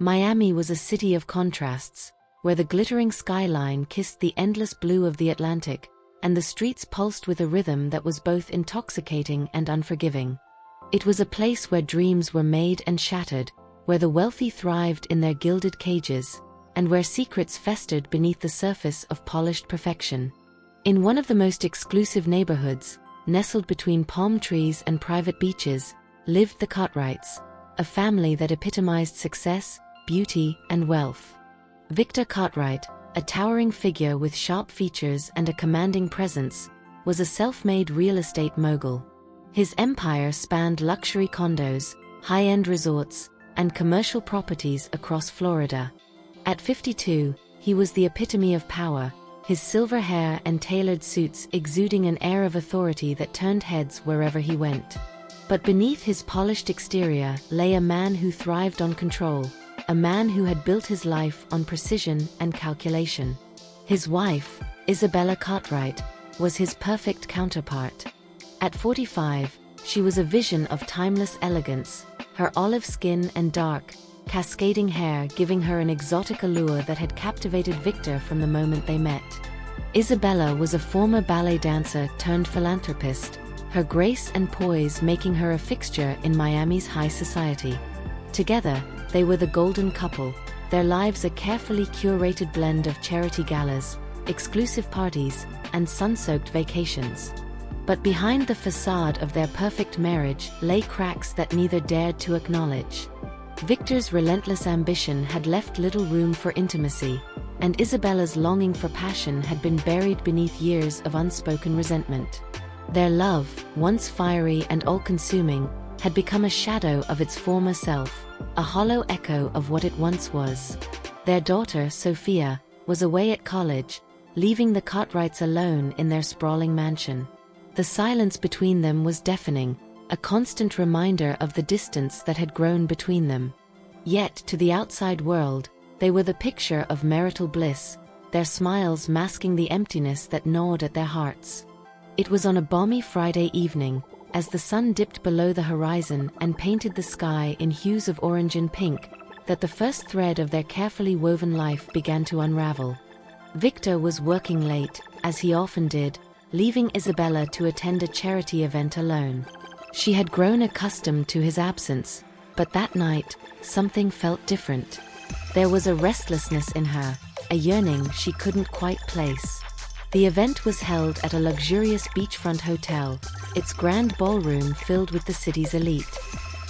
Miami was a city of contrasts, where the glittering skyline kissed the endless blue of the Atlantic, and the streets pulsed with a rhythm that was both intoxicating and unforgiving. It was a place where dreams were made and shattered, where the wealthy thrived in their gilded cages, and where secrets festered beneath the surface of polished perfection. In one of the most exclusive neighborhoods, nestled between palm trees and private beaches, lived the Cartwrights, a family that epitomized success, beauty, and wealth. Victor Cartwright, a towering figure with sharp features and a commanding presence, was a self-made real estate mogul. His empire spanned luxury condos, high-end resorts, and commercial properties across Florida. At 52, he was the epitome of power, his silver hair and tailored suits exuding an air of authority that turned heads wherever he went. But beneath his polished exterior lay a man who thrived on control, a man who had built his life on precision and calculation. His wife, Isabella Cartwright, was his perfect counterpart. At 45, she was a vision of timeless elegance, her olive skin and dark, cascading hair giving her an exotic allure that had captivated Victor from the moment they met. Isabella was a former ballet dancer turned philanthropist, her grace and poise making her a fixture in Miami's high society. Together, they were the golden couple, their lives a carefully curated blend of charity galas, exclusive parties, and sun-soaked vacations. But behind the facade of their perfect marriage lay cracks that neither dared to acknowledge. Victor's relentless ambition had left little room for intimacy, and Isabella's longing for passion had been buried beneath years of unspoken resentment. Their love, once fiery and all-consuming, had become a shadow of its former self, a hollow echo of what it once was. Their daughter, Sophia, was away at college, leaving the Cartwrights alone in their sprawling mansion. The silence between them was deafening, a constant reminder of the distance that had grown between them. Yet, to the outside world, they were the picture of marital bliss, their smiles masking the emptiness that gnawed at their hearts. It was on a balmy Friday evening, as the sun dipped below the horizon and painted the sky in hues of orange and pink, that the first thread of their carefully woven life began to unravel. Victor was working late, as he often did, leaving Isabella to attend a charity event alone. She had grown accustomed to his absence, but that night, something felt different. There was a restlessness in her, a yearning she couldn't quite place. The event was held at a luxurious beachfront hotel, its grand ballroom filled with the city's elite.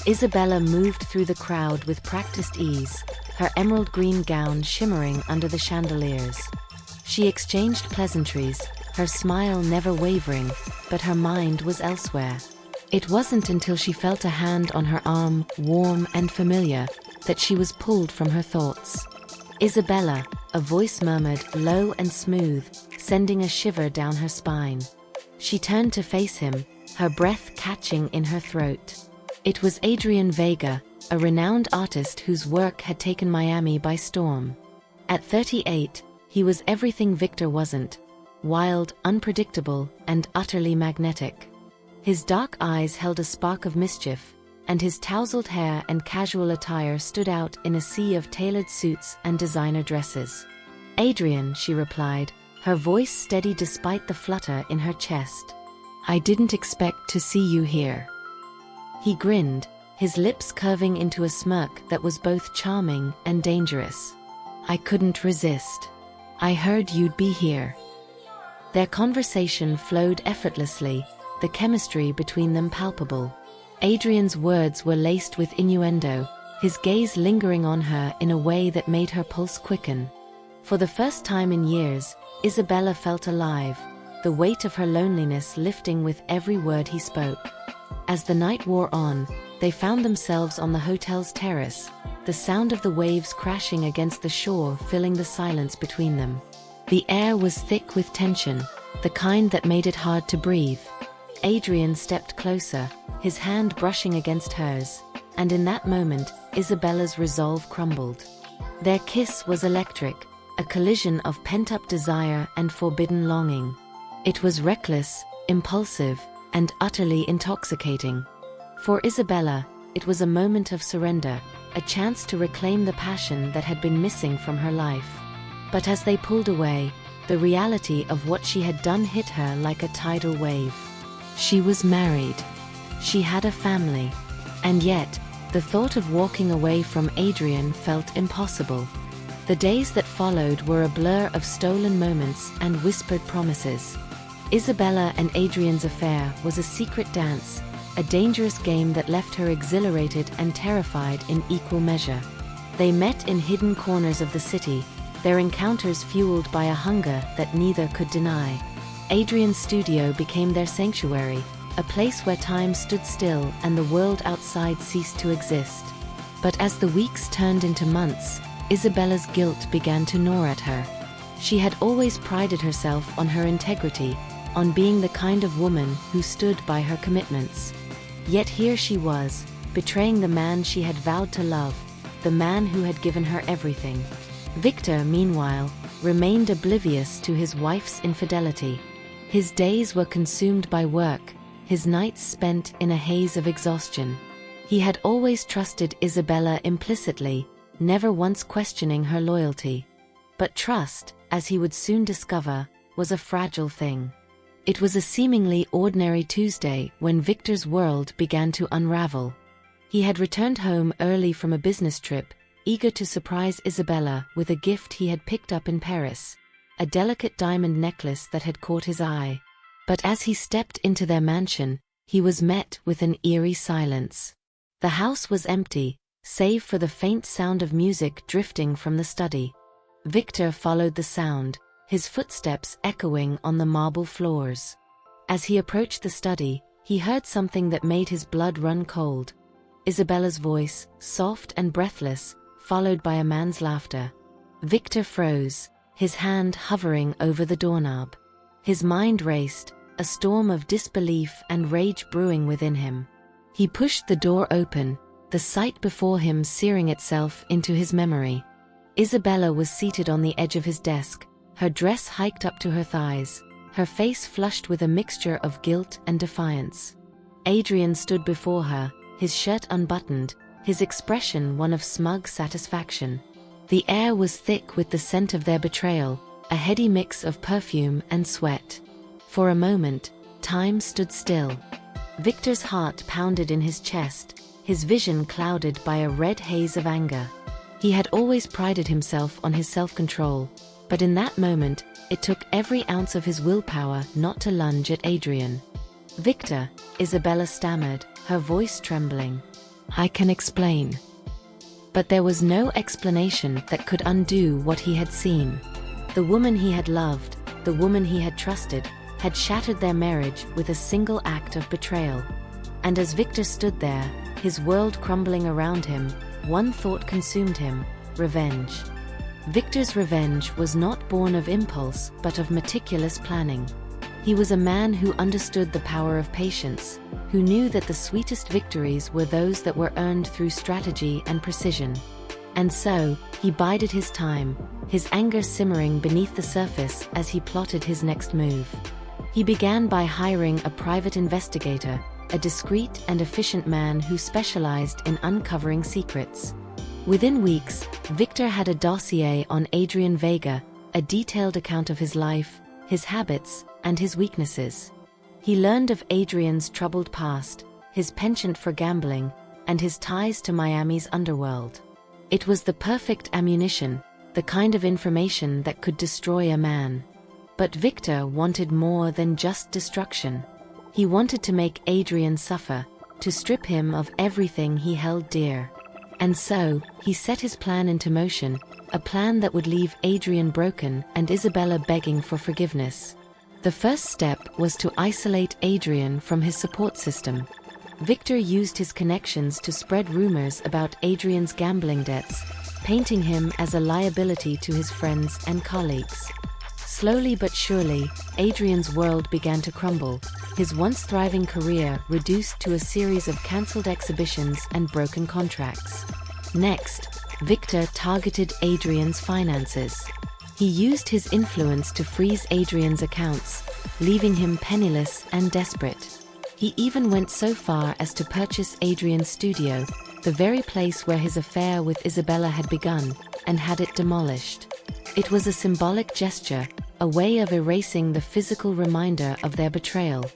Isabella moved through the crowd with practiced ease, her emerald green gown shimmering under the chandeliers. She exchanged pleasantries, her smile never wavering, but her mind was elsewhere. It wasn't until she felt a hand on her arm, warm and familiar, that she was pulled from her thoughts. "Isabella," a voice murmured, low and smooth, sending a shiver down her spine. She turned to face him, her breath catching in her throat. It was Adrian Vega, a renowned artist whose work had taken Miami by storm. At 38, he was everything Victor wasn't: wild, unpredictable, and utterly magnetic. His dark eyes held a spark of mischief, and his tousled hair and casual attire stood out in a sea of tailored suits and designer dresses. "Adrian," she replied, her voice steady despite the flutter in her chest. "I didn't expect to see you here." He grinned, his lips curving into a smirk that was both charming and dangerous. "I couldn't resist. I heard you'd be here." Their conversation flowed effortlessly, the chemistry between them palpable. Adrian's words were laced with innuendo, his gaze lingering on her in a way that made her pulse quicken. For the first time in years, Isabella felt alive, the weight of her loneliness lifting with every word he spoke. As the night wore on, they found themselves on the hotel's terrace, the sound of the waves crashing against the shore filling the silence between them. The air was thick with tension, the kind that made it hard to breathe. Adrian stepped closer, his hand brushing against hers, and in that moment, Isabella's resolve crumbled. Their kiss was electric, a collision of pent-up desire and forbidden longing. It was reckless, impulsive, and utterly intoxicating. For Isabella, it was a moment of surrender, a chance to reclaim the passion that had been missing from her life. But as they pulled away, the reality of what she had done hit her like a tidal wave. She was married. She had a family. And yet, the thought of walking away from Adrian felt impossible. The days that followed were a blur of stolen moments and whispered promises. Isabella and Adrian's affair was a secret dance, a dangerous game that left her exhilarated and terrified in equal measure. They met in hidden corners of the city, their encounters fueled by a hunger that neither could deny. Adrian's studio became their sanctuary, a place where time stood still and the world outside ceased to exist. But as the weeks turned into months, Isabella's guilt began to gnaw at her. She had always prided herself on her integrity, on being the kind of woman who stood by her commitments. Yet here she was, betraying the man she had vowed to love, the man who had given her everything. Victor, meanwhile, remained oblivious to his wife's infidelity. His days were consumed by work, his nights spent in a haze of exhaustion. He had always trusted Isabella implicitly, never once questioning her loyalty. But trust, as he would soon discover, was a fragile thing. It was a seemingly ordinary Tuesday when Victor's world began to unravel. He had returned home early from a business trip, eager to surprise Isabella with a gift he had picked up in Paris, a delicate diamond necklace that had caught his eye. But as he stepped into their mansion, he was met with an eerie silence. The house was empty, save for the faint sound of music drifting from the study. Victor followed the sound, his footsteps echoing on the marble floors. As he approached the study, he heard something that made his blood run cold. Isabella's voice, soft and breathless, followed by a man's laughter. Victor froze, his hand hovering over the doorknob. His mind raced, a storm of disbelief and rage brewing within him. He pushed the door open, the sight before him searing itself into his memory. Isabella was seated on the edge of his desk, her dress hiked up to her thighs, her face flushed with a mixture of guilt and defiance. Adrian stood before her, his shirt unbuttoned, his expression one of smug satisfaction. The air was thick with the scent of their betrayal, a heady mix of perfume and sweat. For a moment, time stood still. Victor's heart pounded in his chest, his vision clouded by a red haze of anger. He had always prided himself on his self-control, but in that moment, it took every ounce of his willpower not to lunge at Adrian. "Victor," Isabella stammered, her voice trembling. "I can explain." But there was no explanation that could undo what he had seen. The woman he had loved, the woman he had trusted, had shattered their marriage with a single act of betrayal. And as Victor stood there, his world crumbling around him, one thought consumed him: revenge. Victor's revenge was not born of impulse but of meticulous planning. He was a man who understood the power of patience, who knew that the sweetest victories were those that were earned through strategy and precision. And so, he bided his time, his anger simmering beneath the surface as he plotted his next move. He began by hiring a private investigator, a discreet and efficient man who specialized in uncovering secrets. Within weeks, Victor had a dossier on Adrian Vega, a detailed account of his life, his habits, and his weaknesses. He learned of Adrian's troubled past, his penchant for gambling, and his ties to Miami's underworld. It was the perfect ammunition, the kind of information that could destroy a man. But Victor wanted more than just destruction. He wanted to make Adrian suffer, to strip him of everything he held dear. And so, he set his plan into motion, a plan that would leave Adrian broken and Isabella begging for forgiveness. The first step was to isolate Adrian from his support system. Victor used his connections to spread rumors about Adrian's gambling debts, painting him as a liability to his friends and colleagues. Slowly but surely, Adrian's world began to crumble, his once thriving career reduced to a series of cancelled exhibitions and broken contracts. Next, Victor targeted Adrian's finances. He used his influence to freeze Adrian's accounts, leaving him penniless and desperate. He even went so far as to purchase Adrian's studio, the very place where his affair with Isabella had begun, and had it demolished. It was a symbolic gesture, a way of erasing the physical reminder of their betrayal.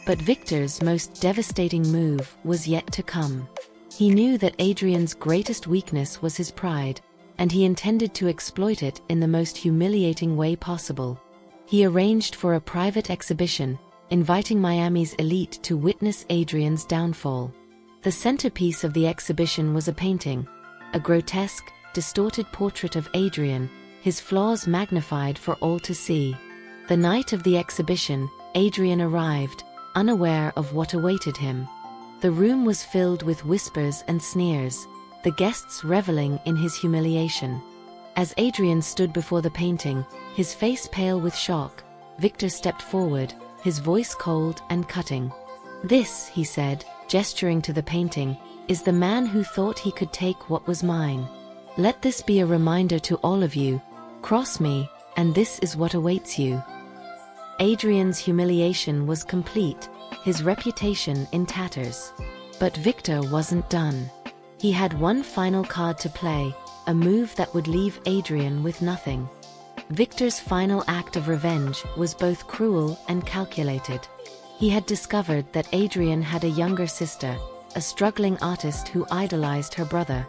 But Victor's most devastating move was yet to come. He knew that Adrian's greatest weakness was his pride, and he intended to exploit it in the most humiliating way possible. He arranged for a private exhibition, inviting Miami's elite to witness Adrian's downfall. The centerpiece of the exhibition was a painting, a grotesque, distorted portrait of Adrian, his flaws magnified for all to see. The night of the exhibition, Adrian arrived, unaware of what awaited him. The room was filled with whispers and sneers, the guests reveling in his humiliation. As Adrian stood before the painting, his face pale with shock, Victor stepped forward, his voice cold and cutting. "This," he said, gesturing to the painting, "is the man who thought he could take what was mine. Let this be a reminder to all of you. Cross me, and this is what awaits you." Adrian's humiliation was complete, his reputation in tatters. But Victor wasn't done. He had one final card to play, a move that would leave Adrian with nothing. Victor's final act of revenge was both cruel and calculated. He had discovered that Adrian had a younger sister, a struggling artist who idolized her brother.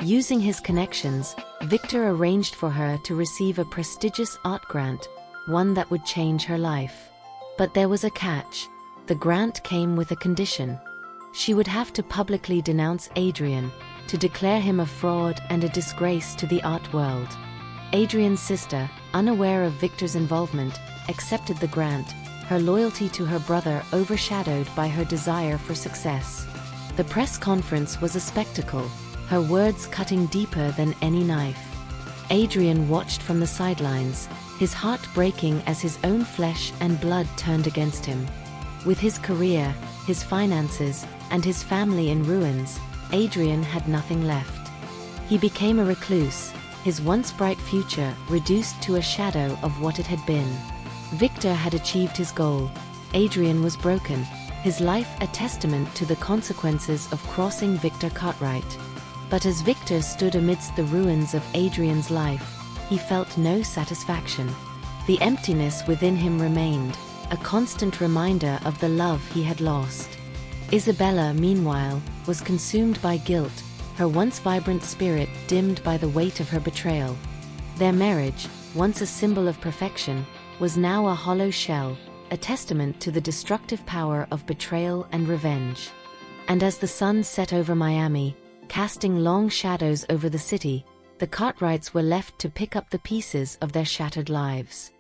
Using his connections, Victor arranged for her to receive a prestigious art grant, one that would change her life. But there was a catch. The grant came with a condition. She would have to publicly denounce Adrian, to declare him a fraud and a disgrace to the art world. Adrian's sister, unaware of Victor's involvement, accepted the grant, her loyalty to her brother overshadowed by her desire for success. The press conference was a spectacle, her words cutting deeper than any knife. Adrian watched from the sidelines, his heart breaking as his own flesh and blood turned against him. With his career, his finances, and his family in ruins, Adrian had nothing left. He became a recluse, his once bright future reduced to a shadow of what it had been. Victor had achieved his goal. Adrian was broken, his life a testament to the consequences of crossing Victor Cartwright. But as Victor stood amidst the ruins of Adrian's life, he felt no satisfaction. The emptiness within him remained, a constant reminder of the love he had lost. Isabella, meanwhile, was consumed by guilt, her once vibrant spirit dimmed by the weight of her betrayal. Their marriage, once a symbol of perfection, was now a hollow shell, a testament to the destructive power of betrayal and revenge. And as the sun set over Miami, casting long shadows over the city, the Cartwrights were left to pick up the pieces of their shattered lives.